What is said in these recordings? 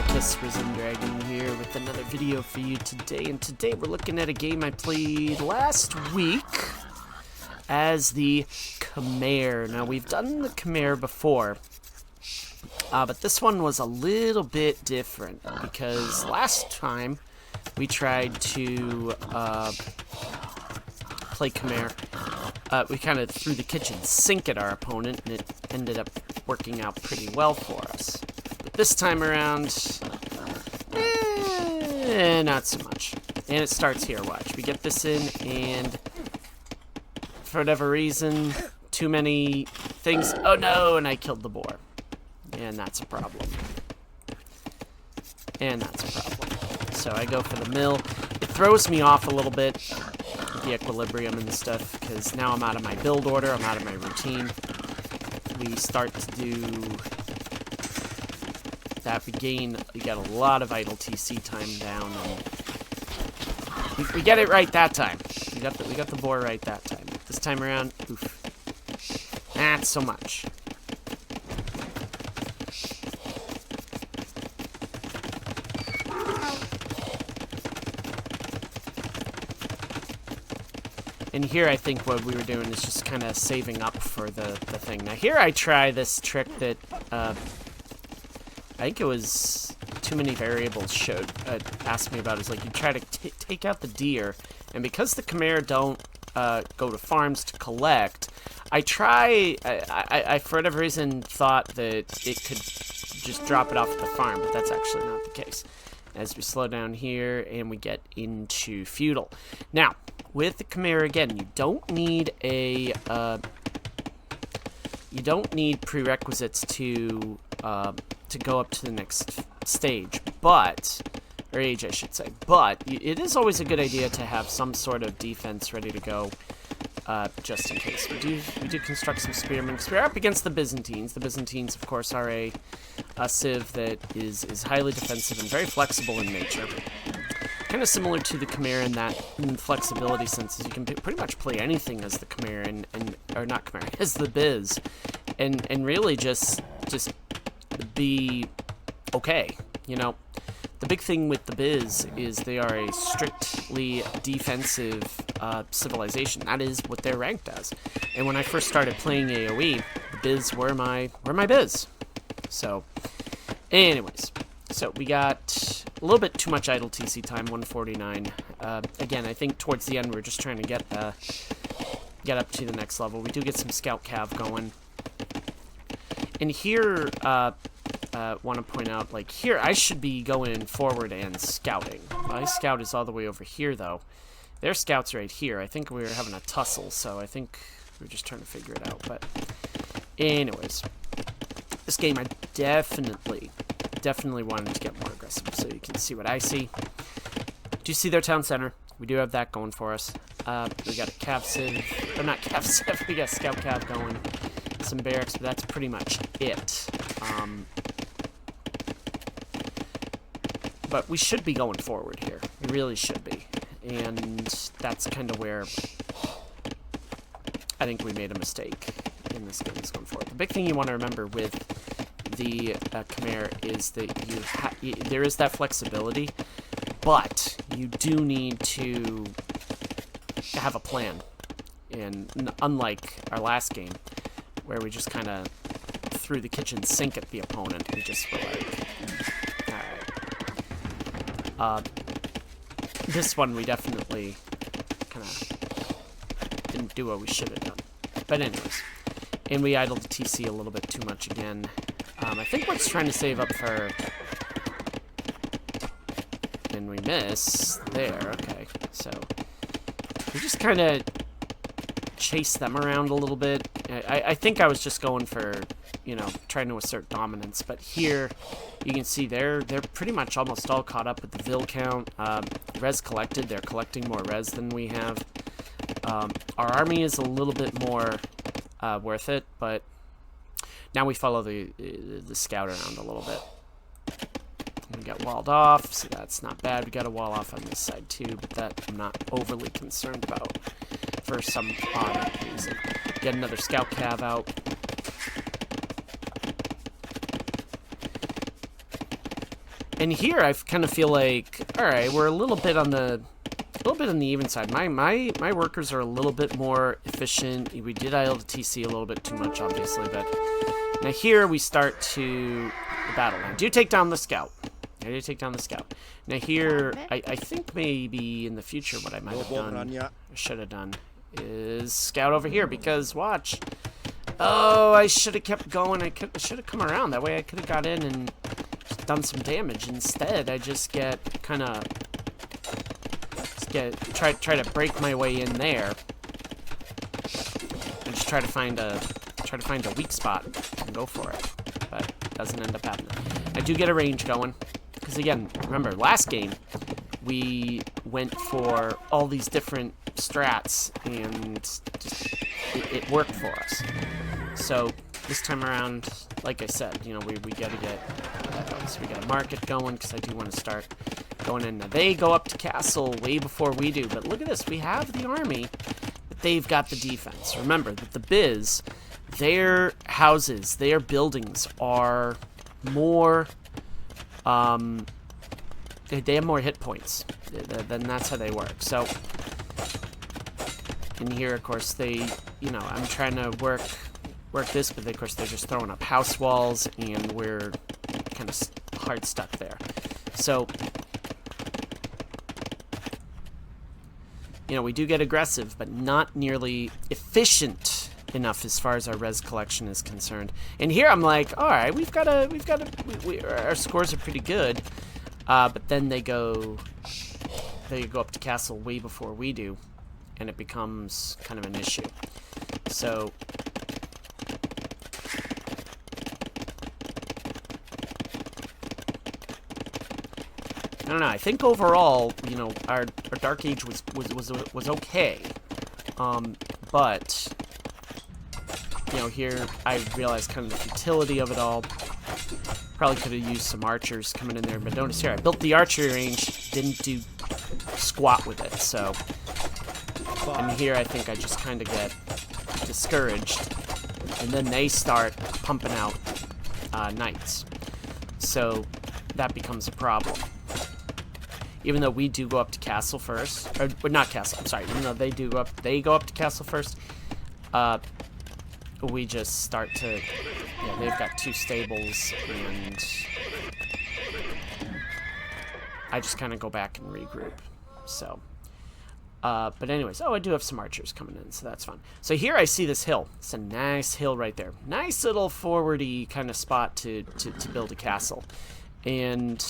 Marcus Risen Dragon here with another video for you today, and today we're looking at a game I played last week as the Khmer. Now we've done the Khmer before, but this one was a little bit different because last time we tried to play Khmer. We kind of threw the kitchen sink at our opponent, and it ended up working out pretty well for us. But this time around, not so much. And it starts here, watch. We get this in, and for whatever reason, too many things. Oh no, and I killed the boar. And that's a problem. And that's a problem. So I go for the mill. It throws me off a little bit, the equilibrium and stuff, because now I'm out of my build order, I'm out of my routine. We start to do that. We get a lot of idle TC time down, and we get it right that time. We got the boar right that time. This time around, oof, not so much. And here I think what we were doing is just kind of saving up for the thing. Now here I try this trick that I think it was Too Many Variables asked me about. It's like you try to take out the deer, and because the Khmer don't go to farms to collect, I for whatever reason thought that it could just drop it off at the farm, but that's actually not the case. As we slow down here and we get into feudal. Now, with the Khmer again, you don't need prerequisites to go up to the next stage, or age, I should say. But it is always a good idea to have some sort of defense ready to go, just in case. We do construct some spearmen because we're up against the Byzantines. The Byzantines, of course, are a civ that is highly defensive and very flexible in nature. Kind of similar to the Khmer in that flexibility sense, is you can pretty much play anything as the Khmer or not Khmer, as the Biz, and really just be okay. You know, the big thing with the Biz is they are a strictly defensive civilization. That is what they're ranked as. And when I first started playing AoE, the Biz were my Biz. So, anyways. So we got a little bit too much idle TC time, 149. Again, I think towards the end we're just trying to get up to the next level. We do get some scout cav going. And here, want to point out, like here, I should be going forward and scouting. My scout is all the way over here, though. Their scout's right here. I think we were having a tussle, so I think we were just trying to figure it out. But anyways, this game I definitely wanted to get more aggressive, so you can see what I see. Do you see their town center? We do have that going for us. We got a cav civ, or not cav civ, we got scout cav going, some barracks, but that's pretty much it. But we should be going forward here. We really should be. And that's kind of where I think we made a mistake in this game going forward. The big thing you want to remember with the Khmer is that there is that flexibility, but you do need to have a plan. And unlike our last game, where we just kind of threw the kitchen sink at the opponent, we just were like, alright. This one we definitely kind of didn't do what we should have done. But anyways, and we idled the TC a little bit too much again. I think we're just trying to save up for... And we miss there, okay. So, we just kind of chase them around a little bit. I think I was just going for, you know, trying to assert dominance. But here, you can see they're pretty much almost all caught up with the Vil count. Res collected, they're collecting more res than we have. Our army is a little bit more worth it, but... Now we follow the scout around a little bit. We got walled off, so that's not bad. We got a wall off on this side too, but that I'm not overly concerned about for some odd reason. Get another scout cav out. And here I kind of feel like, all right, we're a little bit on the even side. My workers are a little bit more efficient. We did idle the TC a little bit too much, obviously, but now here we start to the battle. Now, I do take down the scout. Now here, I think maybe in the future what I might have done, or should have done, is scout over here, because watch. Oh, I should have kept going. I should have come around. That way I could have got in and just done some damage. Instead, I just get kind of try to break my way in there and just try to find a weak spot and go for it. But it doesn't end up happening. I do get a range going. Because again, remember, last game, we went for all these different strats, and just, it worked for us. So, this time around, like I said, you know, we gotta get, so we gotta mark it going, because I do want to start going in. Now, they go up to castle way before we do, but look at this, we have the army, but they've got the defense. Remember that the Biz, their houses, their buildings are more... they have more hit points. Then that's how they work. So, in here, of course, they, you know, I'm trying to work this, but of course they're just throwing up house walls, and we're kind of hard stuck there. So, you know, we do get aggressive, but not nearly efficient enough as far as our res collection is concerned. And here I'm like, all right, our scores are pretty good, but then they go up to castle way before we do, and it becomes kind of an issue. So I don't know. I think overall, you know, our Dark Age was okay, but you know, here I realized kind of the futility of it all. Probably could have used some archers coming in there, but notice here I built the archery range, didn't do squat with it. So, and here I think I just kind of get discouraged, and then they start pumping out knights. So that becomes a problem. Even though we do go up to castle first, or not castle, I'm sorry, even though they go up to castle first, we just start to, yeah, they've got 2 stables, and I just kind of go back and regroup. So, but anyways, oh, I do have some archers coming in, so that's fun. So here I see this hill. It's a nice hill right there. Nice little forwardy kind of spot to build a castle. And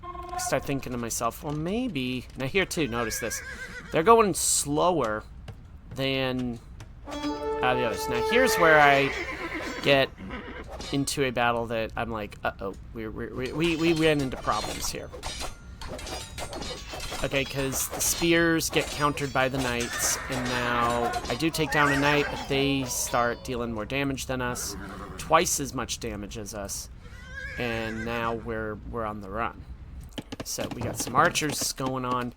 I start thinking to myself, well, maybe, now here too, notice this. They're going slower than the others. Now here's where I get into a battle that I'm like, uh-oh, we ran into problems here. Okay, because the spears get countered by the knights, and now I do take down a knight, but they start dealing more damage than us, twice as much damage as us, and now we're on the run. So we got some archers going on,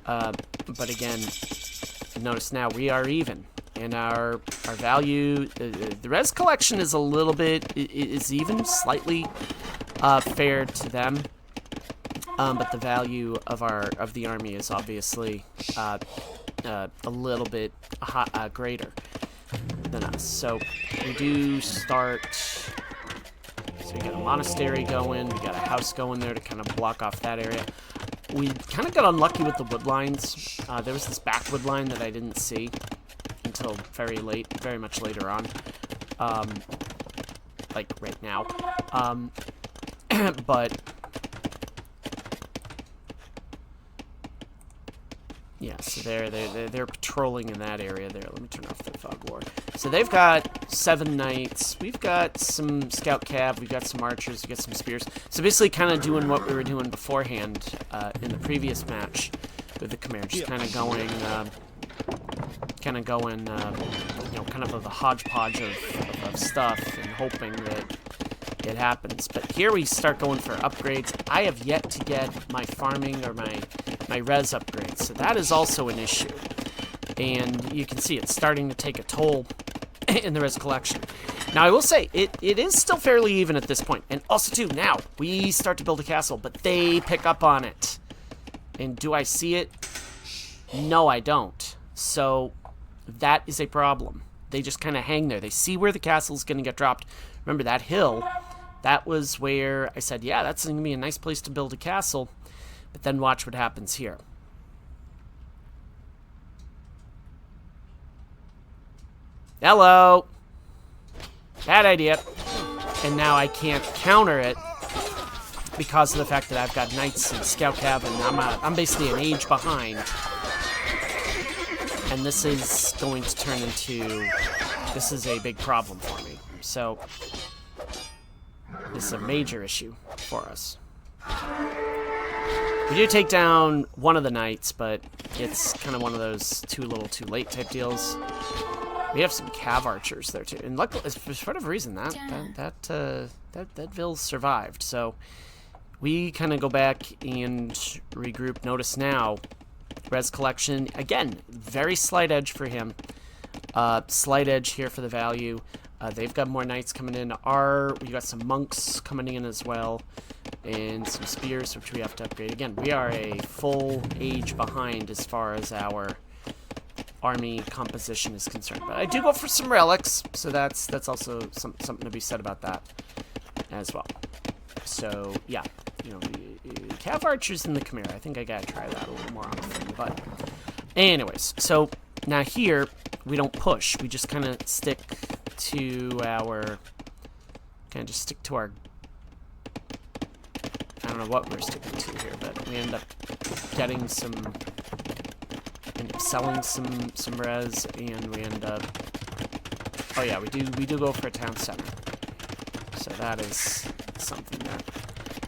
but again, notice now we are even. And our value, the res collection is a little bit, is even slightly fair to them, but the value of the army is obviously a little bit greater than us. So we do start. So we got a monastery going, we got a house going there to kind of block off that area. We kind of got unlucky with the wood lines. There was this back wood line that I didn't see until very much later on, like right now, but yeah, so they're patrolling in that area there. Let me turn off the fog war. So they've got 7 knights, we've got some scout cav, we've got some archers, we've got some spears. So basically kind of doing what we were doing beforehand in the previous match with the Khmer, just kind of going, you know, kind of a hodgepodge of stuff and hoping that it happens. But here we start going for upgrades. I have yet to get my farming or my res upgrades, so that is also an issue. And you can see it's starting to take a toll in the res collection. Now, I will say, it is still fairly even at this point. And also, too, now, we start to build a castle, but they pick up on it. And do I see it? No, I don't. So, that is a problem. They just kind of hang there. They see where the castle's going to get dropped. Remember, that hill, that was where I said, yeah, that's going to be a nice place to build a castle. But then watch what happens here. Hello! Bad idea. And now I can't counter it because of the fact that I've got knights and scout cav, and I'm basically an age behind. And this is going to turn into... This is a big problem for me. So, this is a major issue for us. We do take down one of the knights, but it's kind of one of those too little too late type deals. We have some cav archers there too, and luckily, for whatever reason, that Ville survived. So we kind of go back and regroup. Notice now, res collection again, very slight edge for him. Slight edge here for the value. They've got more knights coming in. We got some monks coming in as well, and some spears which we have to upgrade. Again, we are a full age behind as far as our army composition is concerned, but I do go for some relics, so that's also something to be said about that as well. So yeah, you know, cav archers in the Khmer. I think I gotta try that a little more often. But anyways, so now here we don't push. We just kind of stick to our I don't know what we're sticking to here, but we end up getting some. End up selling some res, and we end up... Oh yeah, we do go for a town center. So that is something that...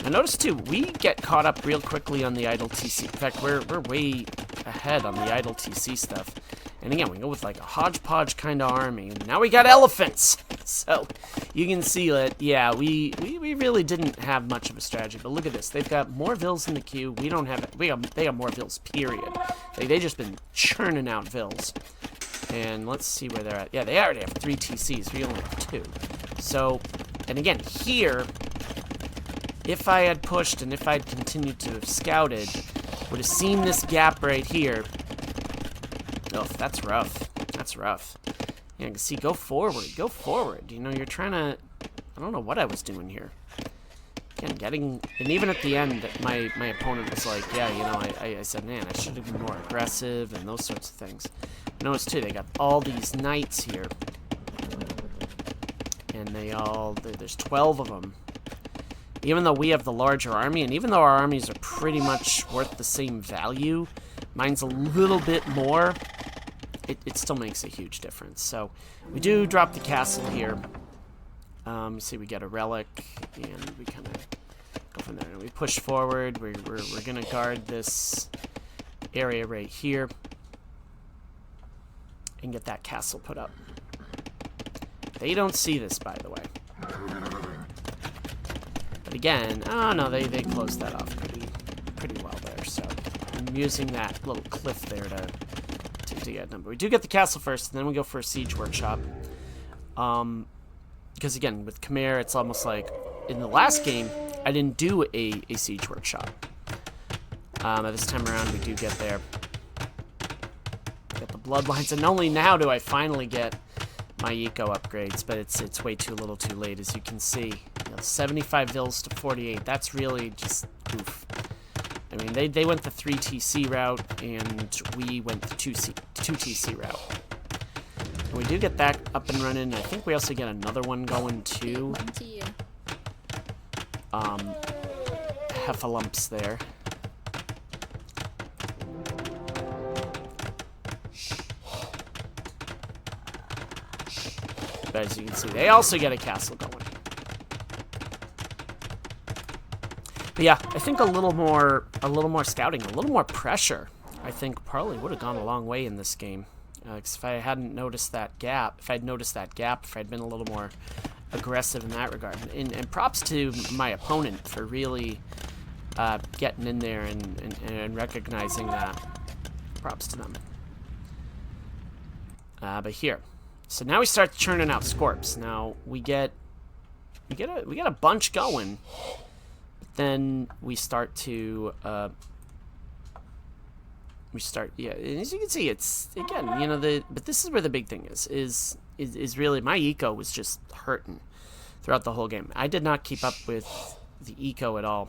Now notice too, we get caught up real quickly on the idle TC. In fact, we're way ahead on the idle TC stuff. And again, we go with like a hodgepodge kind of army, and now we got elephants! So, you can see that, yeah, we really didn't have much of a strategy, but look at this. They've got more vills in the queue. We don't have it. They have more vills, period. They just been churning out vills. And let's see where they're at. Yeah, they already have 3 TCs. We only have 2. So, and again, here, if I had pushed and if I'd continued to have scouted, would have seen this gap right here. Oh, that's rough. That's rough. Yeah, you can see, go forward. Go forward. You know, you're trying to... I don't know what I was doing here. Again, and even at the end, my opponent was like, yeah, you know, I said, man, I should have been more aggressive and those sorts of things. Notice, too, they got all these knights here. And there's 12 of them. Even though we have the larger army, and even though our armies are pretty much worth the same value, mine's a little bit more, it still makes a huge difference. So, we do drop the castle here. You see, we get a relic, and we kind of go from there. And we push forward. We're going to guard this area right here and get that castle put up. They don't see this, by the way. But again, oh no, they closed that off pretty well there. So I'm using that little cliff there to get a number. We do get the castle first, and then we go for a siege workshop. Because again, with Khmer, it's almost like in the last game, I didn't do a siege workshop. This time around, we do get there. Get the bloodlines, and only now do I finally get my eco upgrades, but it's way too little too late, as you can see. You know, 75 vills to 48, that's really just oof. I mean, they went the 3 TC route, and we went the 2 TC route. And we do get that up and running. I think we also get another one going too. Heffalumps there. But as you can see, they also get a castle going. But yeah, I think a little more scouting, a little more pressure, I think probably would have gone a long way in this game. Because if I hadn't noticed that gap, if I'd been a little more aggressive in that regard. And props to my opponent for really getting in there and recognizing that. Props to them. But here. So now we start churning out Scorps. Now we get a bunch going. But then we start to yeah, and as you can see, it's again, you know, but this is where the big thing is really my eco was just hurting throughout the whole game. I did not keep up with the eco at all.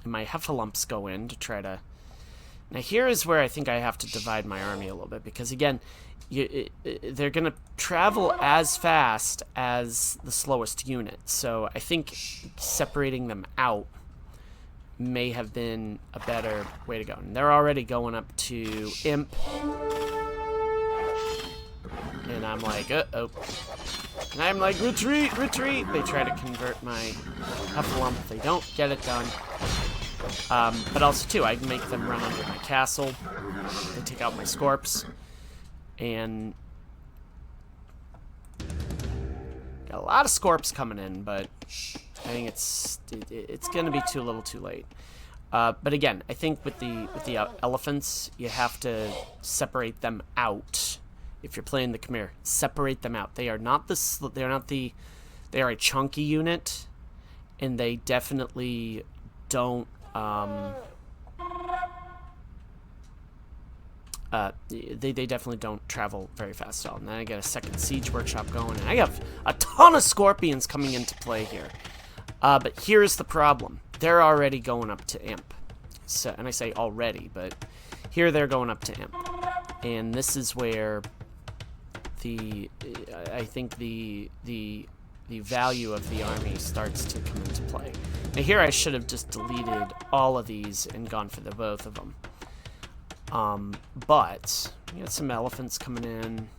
And my heffalumps go in to try to... Now here is where I think I have to divide my army a little bit, because again, they're going to travel as fast as the slowest unit. So I think separating them out may have been a better way to go. And they're already going up to Imp. And I'm like, uh-oh. And I'm like, retreat, retreat! They try to convert my heffalump. They don't get it done. But also, too, I make them run under my castle. They take out my Scorps. And... got a lot of Scorps coming in, but I think it's going to be too little too late. But again, I think with the elephants, you have to separate them out. If you're playing the Khmer, separate them out. They are not the they are a chunky unit, and they definitely don't they definitely don't travel very fast at all. And then I get a second siege workshop going, and I have a ton of scorpions coming into play here. But here's the problem. They're already going up to Imp. So, and I say already, but here they're going up to Imp. And this is where I think the value of the army starts to come into play. Now here I should have just deleted all of these and gone for the both of them. But we got some elephants coming in.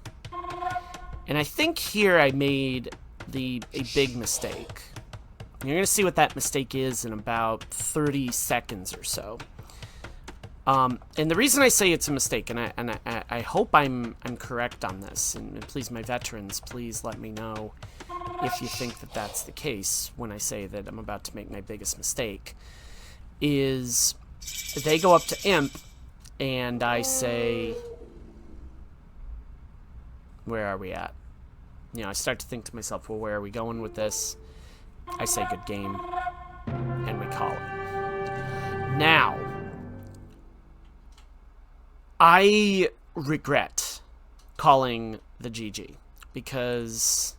And I think here I made a big mistake. You're going to see what that mistake is in about 30 seconds or so. And the reason I say it's a mistake, and I hope I'm correct on this, and please, my veterans, please let me know if you think that that's the case when I say that I'm about to make my biggest mistake, is they go up to Imp, and I say, where are we at? You know, I start to think to myself, well, where are we going with this? I say good game, and we call it. Now, I regret calling the GG, because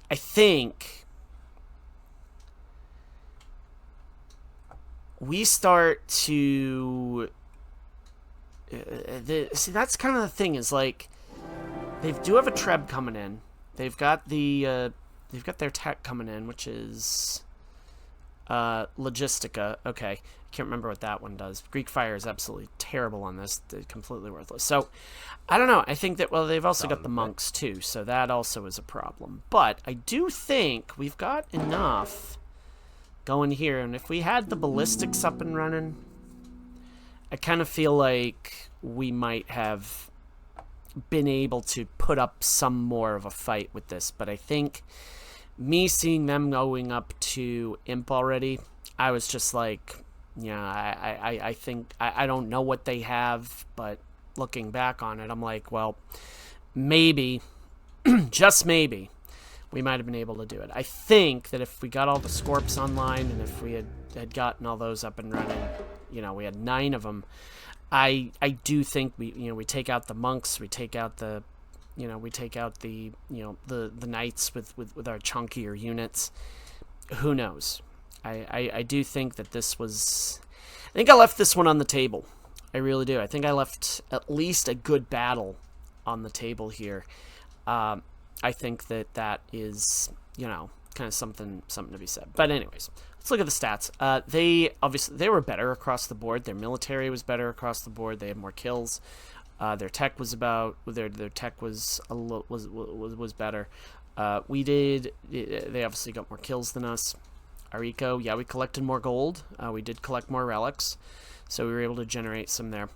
I think we start to... see, that's kind of the thing, is like, they do have a Treb coming in. They've got the... they've got their tech coming in, which is Logistica. Okay, I can't remember what that one does. Greek Fire is absolutely terrible on this. They're completely worthless. So, I don't know. I think that, well, they've also got the monks, too, so that also is a problem. But I do think we've got enough going here, and if we had the ballistics up and running, I kind of feel like we might have been able to put up some more of a fight with this. But I think me seeing them going up to Imp already, I was just like, yeah, I think, I don't know what they have, but looking back on it, I'm like, well, maybe, just maybe, we might have been able to do it. I think that if we got all the Scorps online, and if we had gotten all those up and running, you know, we had 9 of them, I do think we take out the monks, we take out the, we take out the, the knights with our chunkier units. Who knows? I do think that this was... I think I left this one on the table. I really do. I think I left at least a good battle on the table here. I think that is, kind of something to be said. But anyways, let's look at the stats. They were better across the board. Their military was better across the board. They had more kills. Their tech was their tech was better. They obviously got more kills than us. Our eco, yeah, we collected more gold. We did collect more relics, so we were able to generate some there.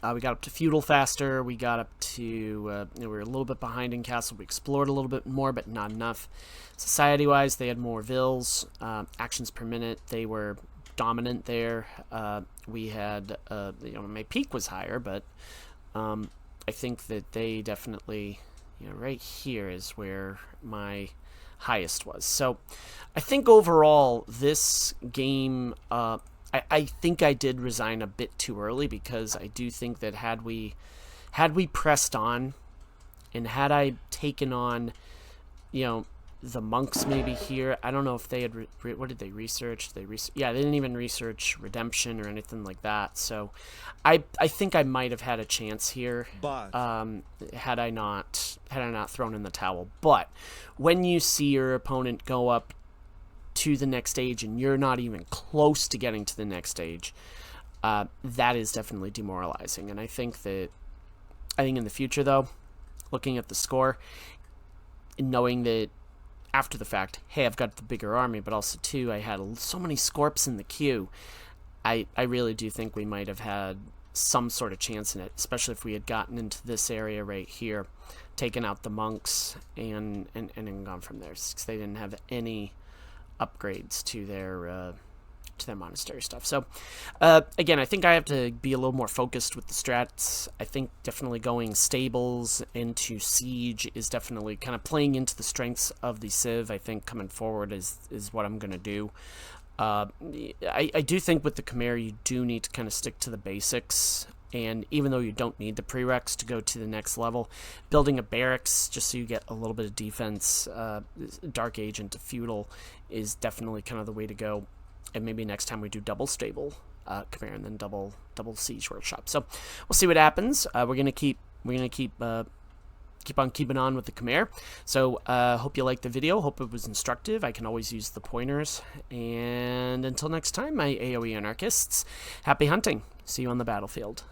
We got up to feudal faster. We got up to we were a little bit behind in castle. We explored a little bit more, but not enough. Society-wise, they had more vills. Actions per minute, they were dominant there. We had my peak was higher, but I think that they definitely, you know, right here is where my highest was. So I think overall this game, I think I did resign a bit too early, because I do think that had we pressed on, and had I taken on, you know, the monks maybe here. I don't know if they had, what did they research? Yeah, they didn't even research redemption or anything like that. So I think I might have had a chance here, But had I not thrown in the towel. But when you see your opponent go up to the next stage and you're not even close to getting to the next stage, that is definitely demoralizing. And I think in the future, though, looking at the score, and knowing that after the fact, hey, I've got the bigger army, but also, too, I had so many Scorps in the queue, I really do think we might have had some sort of chance in it, especially if we had gotten into this area right here, taken out the monks, and gone from there, because they didn't have any upgrades to their monastery stuff. So again, I think I have to be a little more focused with the strats. I think definitely going stables into siege is definitely kind of playing into the strengths of the Civ. I think coming forward is what I'm going to do. I do think with the Khmer you do need to kind of stick to the basics, and even though you don't need the prereqs to go to the next level, building a barracks just so you get a little bit of defense, Dark Age into feudal, is definitely kind of the way to go. And maybe next time we do double stable Khmer and then double siege workshop. So we'll see what happens. We're gonna keep on keeping on with the Khmer. So hope you liked the video. Hope it was instructive. I can always use the pointers. And until next time, my AOE anarchists, happy hunting. See you on the battlefield.